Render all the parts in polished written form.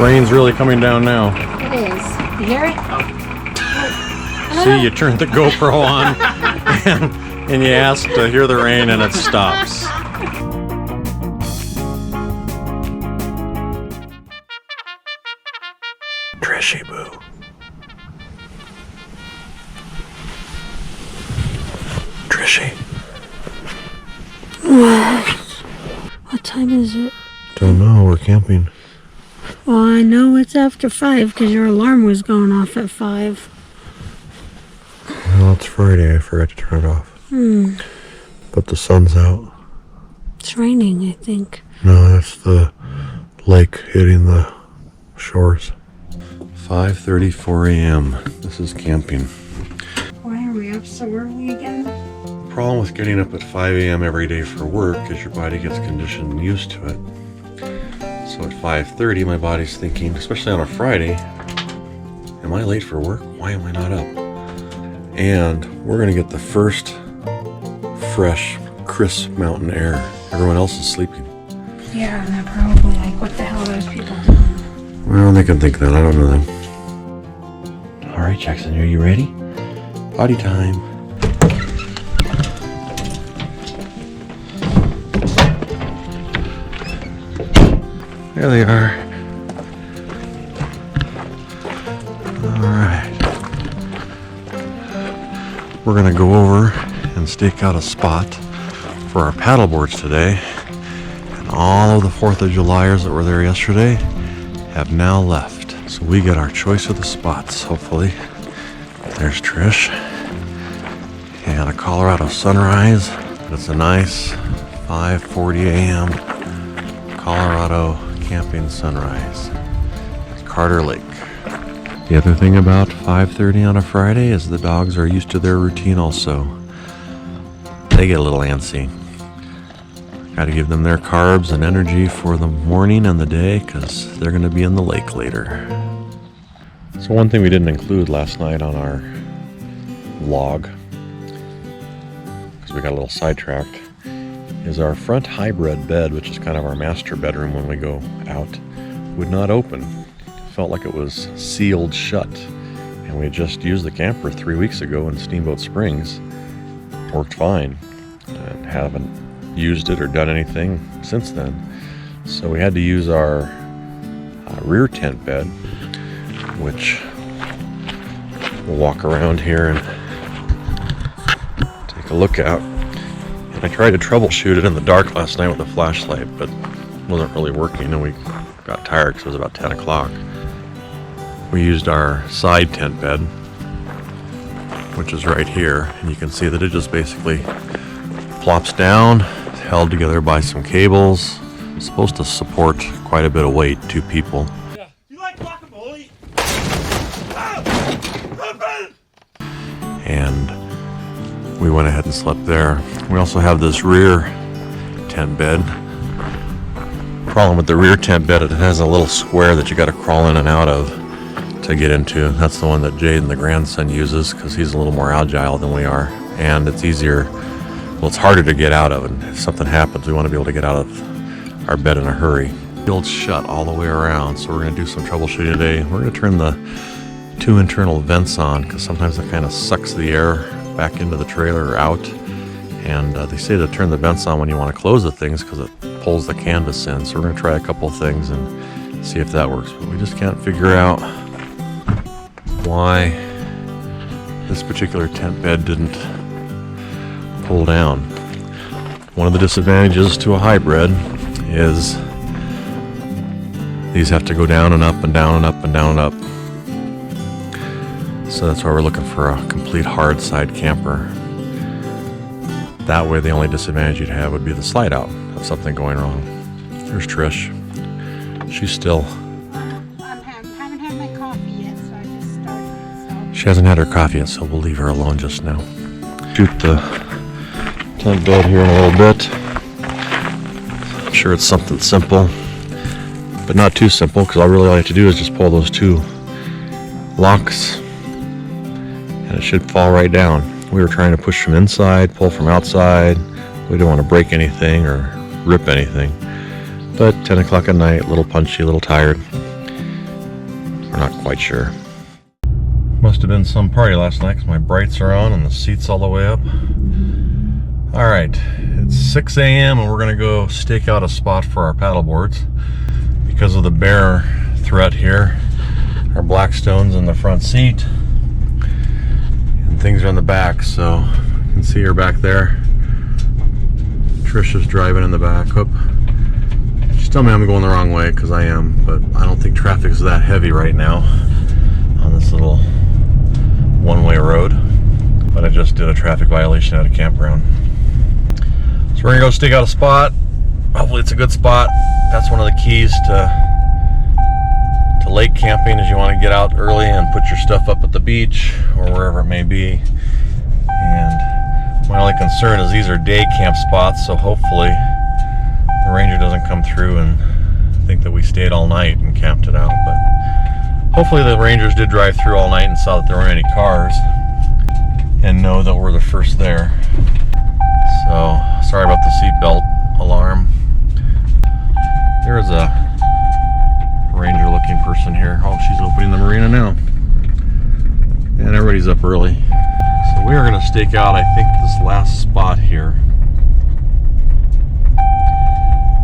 Rain's really coming down now. It is. You hear it? See, you turned the GoPro on and you asked to hear the rain and it stops. Trishy boo. Trishy. What time is it? Don't know, we're camping. Well, I know it's after 5 because your alarm was going off at 5. Well, it's Friday, I forgot to turn it off. But the sun's out. It's raining, I think. No, that's the lake hitting the shores. 5:34 a.m. This is camping. Why are we up so early again? The problem with getting up at 5 a.m. every day for work is your body gets conditioned and used to it. So at 5:30, my body's thinking, especially on a Friday, am I late for work? Why am I not up? And we're gonna get the first fresh, crisp mountain air. Everyone else is sleeping. Yeah, and they're probably like, what the hell are those people doing? Well, they can think that. I don't know them. All right, Jackson, are you ready? Potty time. There they are. All right. We're gonna go over and stake out a spot for our paddle boards today. And all of the 4th of Julyers that were there yesterday have now left. So we get our choice of the spots, hopefully. There's Trish. And a Colorado sunrise. It's a nice 5:40 a.m. Colorado camping sunrise at Carter Lake. The other thing about 5:30 on a Friday is the dogs are used to their routine also. They get a little antsy. Got to give them their carbs and energy for the morning and the day because they're going to be in the lake later. So one thing we didn't include last night on our vlog, because we got a little sidetracked, is our front hybrid bed, which is kind of our master bedroom when we go out, would not open. It felt like it was sealed shut. And we just used the camper 3 weeks ago in Steamboat Springs. Worked fine. And haven't used it or done anything since then. So we had to use our rear tent bed, which we'll walk around here and take a look at. And I tried to troubleshoot it in the dark last night with a flashlight, but it wasn't really working, and we got tired because it was about 10 o'clock. We used our side tent bed, which is right here, and you can see that it just basically plops down, it's held together by some cables. It's supposed to support quite a bit of weight, 2 people. Yeah. You like guacamole? And we went ahead and slept there. We also have this rear tent bed. Problem with the rear tent bed, it has a little square that you got to crawl in and out of to get into. That's the one that Jade and the grandson uses because he's a little more agile than we are, and it's easier. Well, it's harder to get out of, and if something happens, we want to be able to get out of our bed in a hurry. It's shut all the way around, so we're going to do some troubleshooting today. We're going to turn the 2 internal vents on because sometimes it kind of sucks the air back into the trailer or out. And they say to turn the vents on when you want to close the things because it pulls the canvas in. So we're going to try a couple things and see if that works. But we just can't figure out why this particular tent bed didn't pull down. One of the disadvantages to a hybrid is these have to go down and up and down and up and down and up. So that's why we're looking for a complete hard side camper. That way the only disadvantage you'd have would be the slide out of something going wrong. There's Trish. She's still... I haven't had my coffee yet, so I just started. So. She hasn't had her coffee yet, so we'll leave her alone just now. Shoot the tent bed here in a little bit. I'm sure it's something simple, but not too simple, because all I have to do is just pull those 2 locks and it should fall right down. We were trying to push from inside, pull from outside. We didn't want to break anything or rip anything. But 10 o'clock at night, a little punchy, a little tired. We're not quite sure. Must have been some party last night because my brights are on and the seat's all the way up. All right, it's 6 a.m. and we're gonna go stake out a spot for our paddle boards because of the bear threat here. Our Blackstone's in the front seat and things are in the back, so you can see her back there. Trisha's driving in the back. Whoop. Just tell me I'm going the wrong way, because I am, but I don't think traffic's that heavy right now on this little one-way road. But I just did a traffic violation at a campground. So we're gonna go stake out a spot. Hopefully it's a good spot. That's one of the keys to lake camping, is you want to get out early and put your stuff up at the beach or wherever it may be. And my only concern is these are day camp spots, so hopefully the ranger doesn't come through and think that we stayed all night and camped it out. But hopefully the rangers did drive through all night and saw that there weren't any cars and know that we're the first there. So sorry about the seatbelt alarm. There is a ranger looking person here. Oh, she's opening the marina now. And everybody's up early. So we are going to stake out, I think, this last spot here.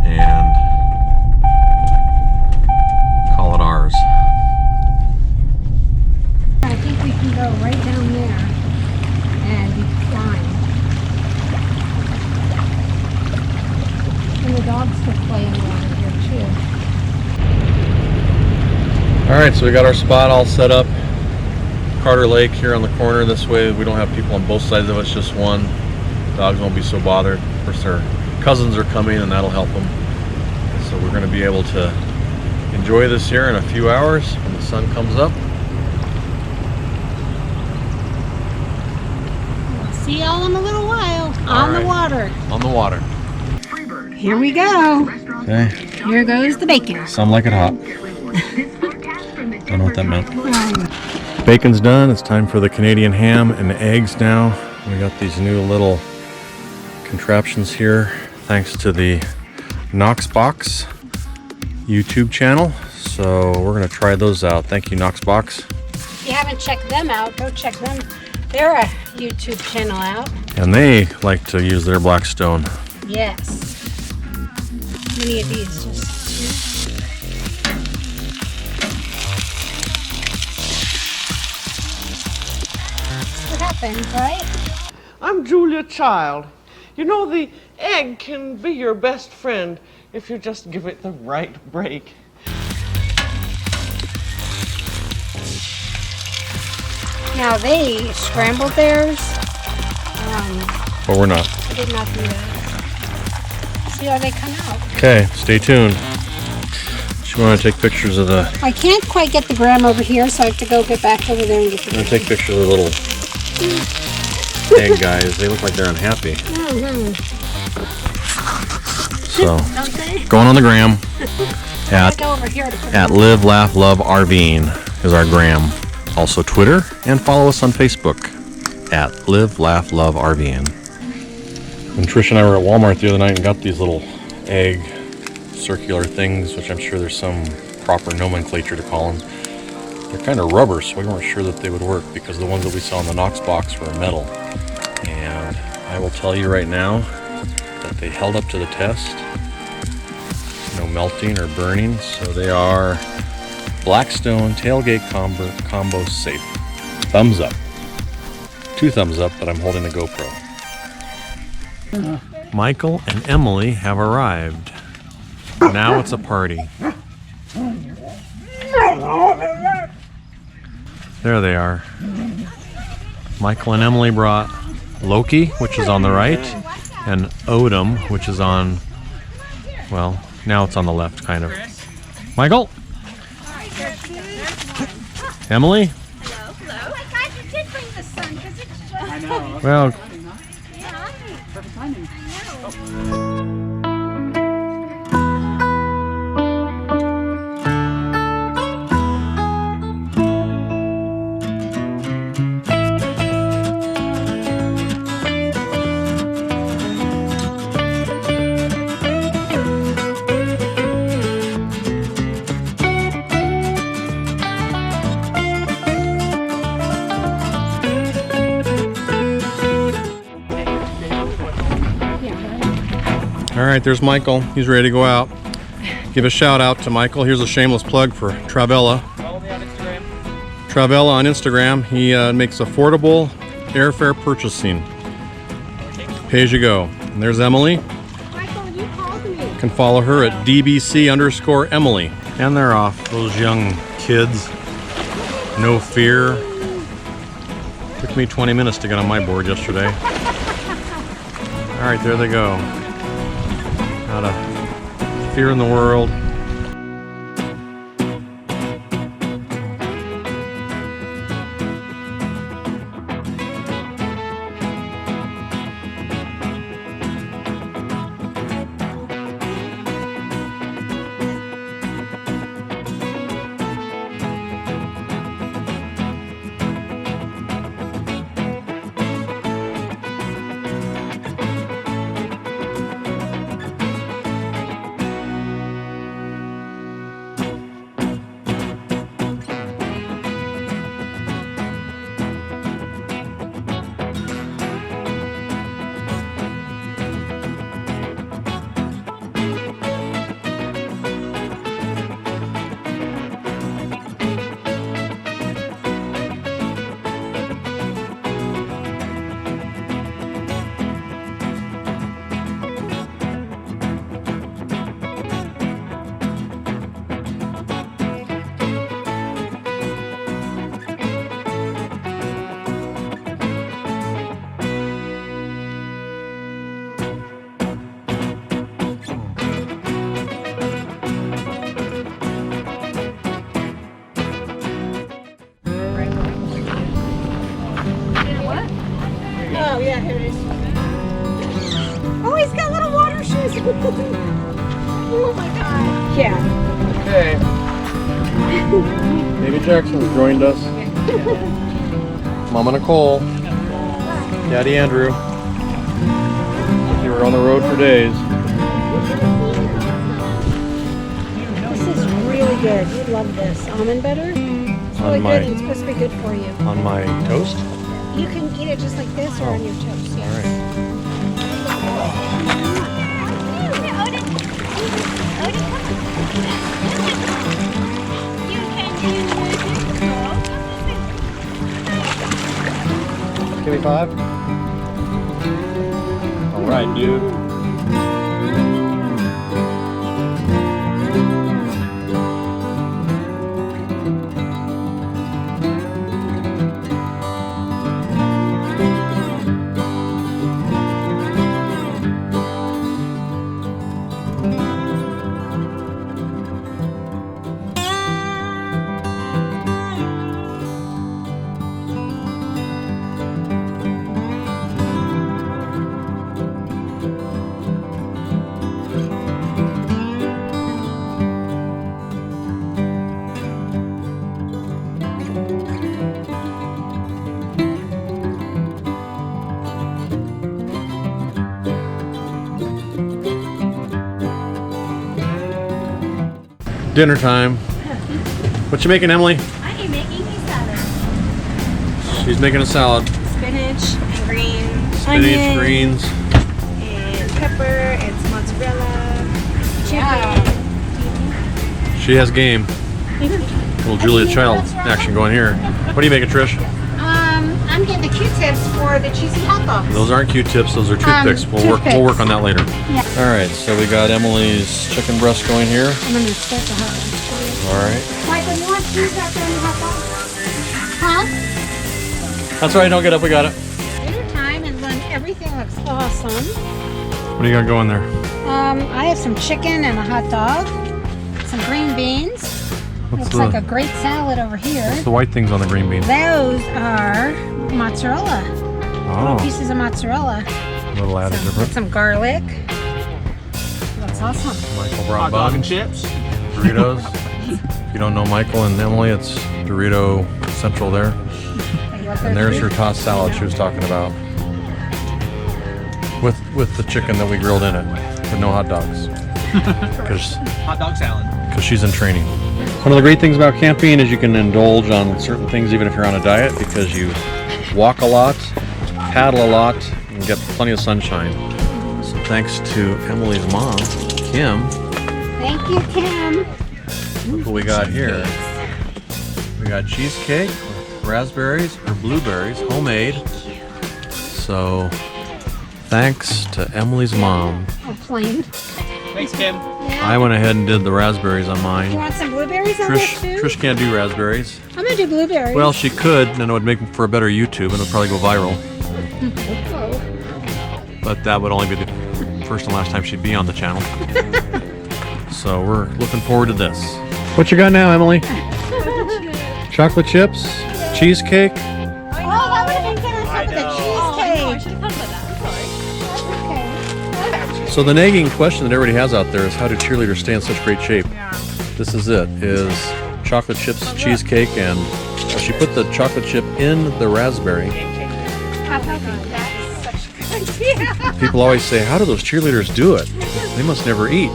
And call it ours. I think we can go right down there and be fine. And the dogs could play in the water here too. Alright, so we got our spot all set up. Carter Lake here on the corner. This way we don't have people on both sides of us, just one. Dogs won't be so bothered. Of course, their cousins are coming and that'll help them. So we're going to be able to enjoy this here in a few hours when the sun comes up. See y'all in a little while. On the water. On the water. Here we go. Okay. Here goes the bacon. Some like it hot. Don't know what that meant. Bacon's done. It's time for the Canadian ham and the eggs now. We got these new little contraptions here thanks to the Knoxbox YouTube channel. So we're going to try those out. Thank you, Knoxbox. If you haven't checked them out, go check them. They're a YouTube channel out. And they like to use their Blackstone. Yes. Many of these just... What happens, right? I'm Julia Child. You know, the egg can be your best friend if you just give it the right break. Now they scrambled theirs. But we're not. I did not do that. See how they come out. Okay, stay tuned. She want to take pictures of the... I can't quite get the gram over here, so I have to go get back over there and get the I'm going to take pictures of the little egg guys. They look like they're unhappy. So, Don't they? going on the gram at Go over here to put at Live, Laugh, Love, RVing is our gram. Also Twitter, and follow us on Facebook at Live, Laugh, Love, RVing. When Trish and I were at Walmart the other night and got these little egg circular things, which I'm sure there's some proper nomenclature to call them. They're kind of rubber, so we weren't sure that they would work because the ones that we saw in the Knoxbox were metal. And I will tell you right now that they held up to the test. No melting or burning, so they are Blackstone tailgate combo safe. Thumbs up. 2 thumbs up, but I'm holding the GoPro. Michael and Emily have arrived. Now it's a party. There they are. Michael and Emily brought Loki, which is on the right, and Odom, which is on, well, now it's on the left, kind of. Michael? Emily? Hello. Oh my God, you did bring the sun because it's just... I know. Well, Yeah. Perfect timing. I know. All right, there's Michael. He's ready to go out. Give a shout out to Michael. Here's a shameless plug for Travella. Follow me on Instagram. Travella on Instagram. He makes affordable airfare purchasing. Pay as you go. And there's Emily. Michael, you called me. You can follow her at DBC_Emily. And they're off. Those young kids. No fear. Took me 20 minutes to get on my board yesterday. All right, there they go. Not a fear in the world. Oh, yeah, here it is. Oh, he's got little water shoes. Oh my god. Yeah. Okay. Baby Jackson's joined us. Mama Nicole. Daddy Andrew. They were on the road for days. This is really good. You love this. Almond butter? It's really good and it's supposed to be good for you. On my toast? You can eat it just like this or on your toast. Yeah. All right. Give me 5. All right, dude. Dinner time. What you making, Emily? I am making a salad. She's making a salad. Spinach and greens. Spinach, onion, greens. and pepper. It's mozzarella. Chicken. She has game. Little Julia Child action going here. What are you making, Trish? I'm getting the Q-tips for the cheesy hot dogs. Those aren't Q-tips, those are toothpicks. We'll work on that later. Yeah. All right, so we got Emily's chicken breast going here. I'm going to start the hot dogs for you. All right. Michael, you want cheese after any hot dogs? Huh? That's all right, don't get up, we got it. Dinner time, and then everything looks awesome. What do you got going there? I have some chicken and a hot dog, some green beans. Looks like a great salad over here. What's the white things on the green beans? Those are mozzarella. Oh, Pieces of mozzarella. a little added different. Some garlic. Looks awesome. Michael brought Hot dog and buns, chips. Doritos. If you don't know Michael and Emily, it's Dorito Central there. And there's her tossed salad she was talking about. With the chicken that we grilled in it, but no hot dogs. Because Hot dog salad. she's in training. One of the great things about camping is you can indulge on certain things even if you're on a diet, because you walk a lot, paddle a lot, and get plenty of sunshine. So thanks to Emily's mom, Kim. Thank you, Kim. Look what we got here. We got cheesecake with raspberries or blueberries, homemade. So, thanks to Emily's mom. Oh, plain. Thanks, Kim. Yeah. I went ahead and did the raspberries on You mine. want some blueberries on that too? Trish can't do raspberries. I'm gonna do blueberries. Well, she could, and it would make for a better YouTube, and it would probably go viral. But that would only be the first and last time she'd be on the channel. So we're looking forward to this. What you got now, Emily? Chocolate chips, cheesecake. Oh, that would have been good on top of the cheesecake. Okay. So the nagging question that everybody has out there is, how do cheerleaders stay in such great shape? This is it, is chocolate chips, cheesecake, and she put the chocolate chip in the raspberry. How healthy. That's such a good idea. People always say, how do those cheerleaders do it? They must never eat.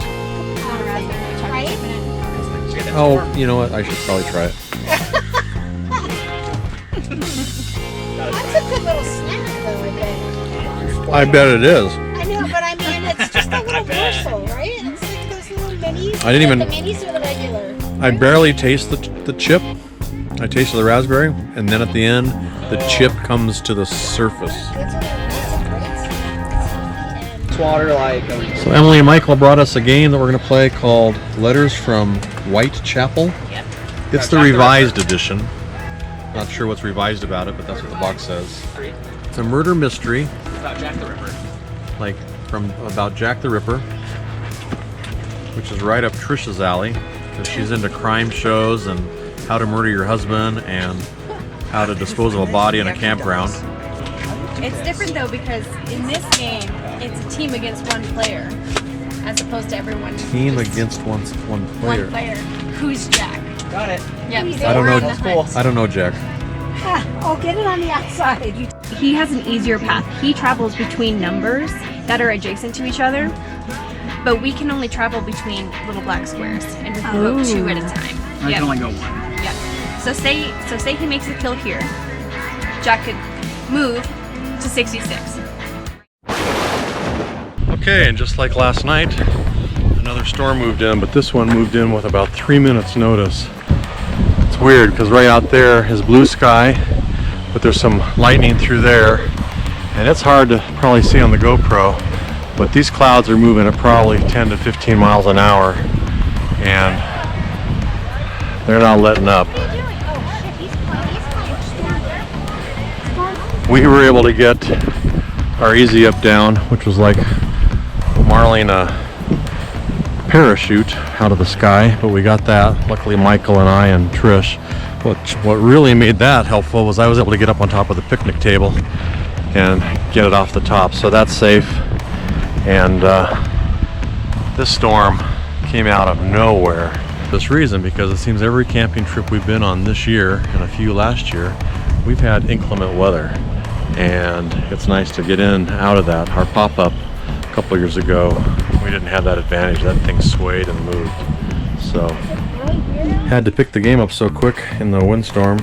Right? Oh, you know what? I should probably try it. That's a good little snack, though, I bet. I bet it is. I know, but I mean, it's just a little morsel, right? It's like those little minis. I didn't even- The minis or the regular? I barely taste the chip. I tasted the raspberry, and then at the end, the chip comes to the surface. It's water like. So Emily and Michael brought us a game that we're going to play called Letters from Whitechapel. It's the revised edition. Not sure what's revised about it, but that's what the box says. It's a murder mystery, About Jack the Ripper. like about Jack the Ripper, which is right up Trish's alley, because she's into crime shows and how to murder your husband and how to dispose of a body in a campground. It's different though because in this game, it's a team against one player, as opposed to everyone. Team just against one player. one player. Who's Jack? Got it. Yep. I don't know. That's cool. I don't know Jack. Oh, get it on the outside. He has an easier path. He travels between numbers that are adjacent to each other, but we can only travel between little black squares, and we can go 2 at a time. I can only go one. Yep. So say he makes a kill here. Jack could move to 66. Okay, and just like last night, another storm moved in, but this one moved in with about 3 minutes notice. It's weird because right out there is blue sky, but there's some lightning through there, and it's hard to probably see on the GoPro, but these clouds are moving at probably 10 to 15 miles an hour, and they're not letting up. We were able to get our easy up down, which was like marling a parachute out of the sky, but we got that. Luckily Michael and I and Trish. What really made that helpful was I was able to get up on top of the picnic table and get it off the top, so that's safe. And this storm came out of nowhere. This reason, because it seems every camping trip we've been on this year and a few last year, we've had inclement weather, and it's nice to get in out of that. Our pop-up a couple years ago, we didn't have that advantage. That thing swayed and moved, so had to pick the game up so quick in the windstorm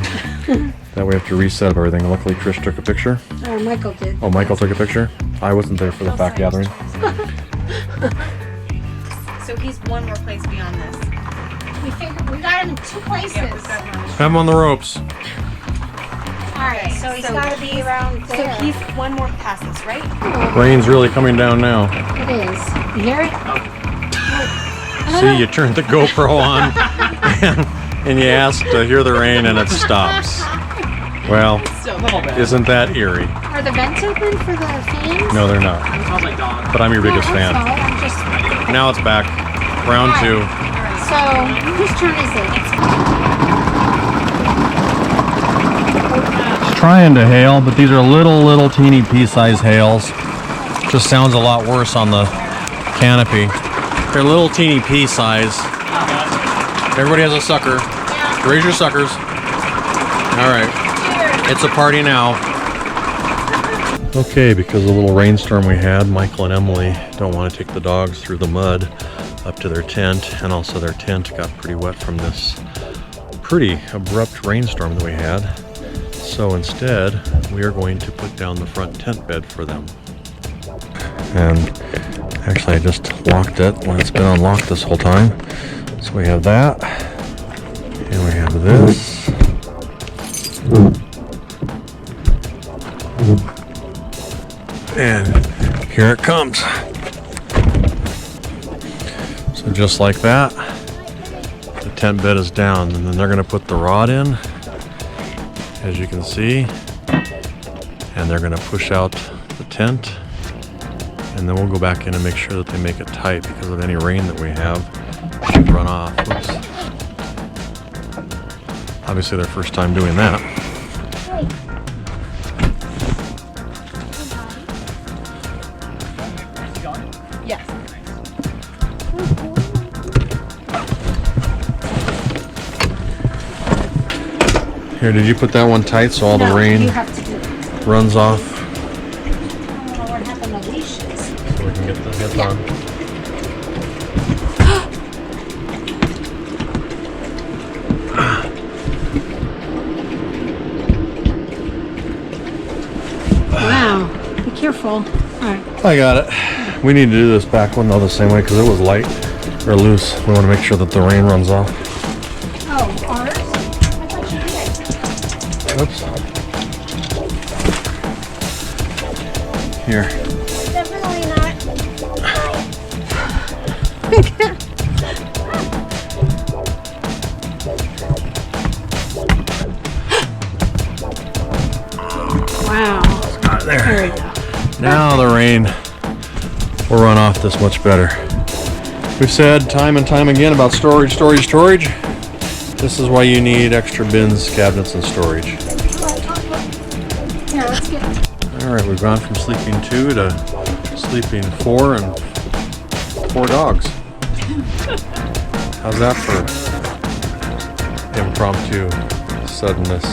that we have to reset everything. Luckily Trish took a picture. Michael did. Oh, Michael took a picture? I wasn't there for the fact gathering. So he's one more place beyond this. We figured we got him in 2 places. Have him on the ropes. Alright, so he's got to be around So there. he's one more past us, right? Rain's really coming down now. It is. You hear it? See, you turned the GoPro on and you asked to hear the rain and it stops. Well, isn't that eerie? Are the vents open for the fans? No, they're not. Smells like dog. But I'm your biggest I'm fan. sorry, I'm just... Now it's back. Round 2. So, whose turn is it? It's trying to hail, but these are little teeny pea-sized hails. Just sounds a lot worse on the canopy. They're little teeny pea size. Everybody has a sucker. Raise your suckers. All right. It's a party now. Okay, because of the little rainstorm we had, Michael and Emily don't want to take the dogs through the mud up to their tent, and also their tent got pretty wet from this pretty abrupt rainstorm that we had. So instead, we are going to put down the front tent bed for them. And Actually, I just locked it when it's been unlocked this whole time. So we have that. And we have this. And here it comes. So just like that, the tent bed is down, and then they're going to put the rod in, as you can see, and they're going to push out the tent, and then we'll go back in and make sure that they make it tight because of any rain that we have. It should run off. Oops. Obviously their first time doing that. Yes. Here, did you put that one tight so all the rain You have to do it. runs off? I don't know what happened to leashes. So we can get the hip on. Wow. Be careful. All right. I got it. We need to do this back one though the same way because it was light or loose. We want to make sure that the rain runs off. Oh, ours? I thought you did. Oops. Here. Definitely not. Wow. There. There we go. Now the rain will run off this much better. We've said time and time again about storage, storage, storage. This is why you need extra bins, cabinets, and storage. Here, let's get. All right, we've gone from sleeping 2 to sleeping 4 and 4 dogs. How's that for impromptu suddenness?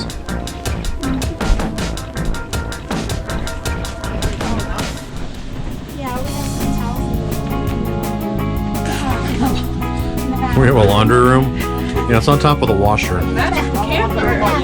Yeah, we have some towels. We have a laundry room. Yeah, it's on top of the washer. That's Campground.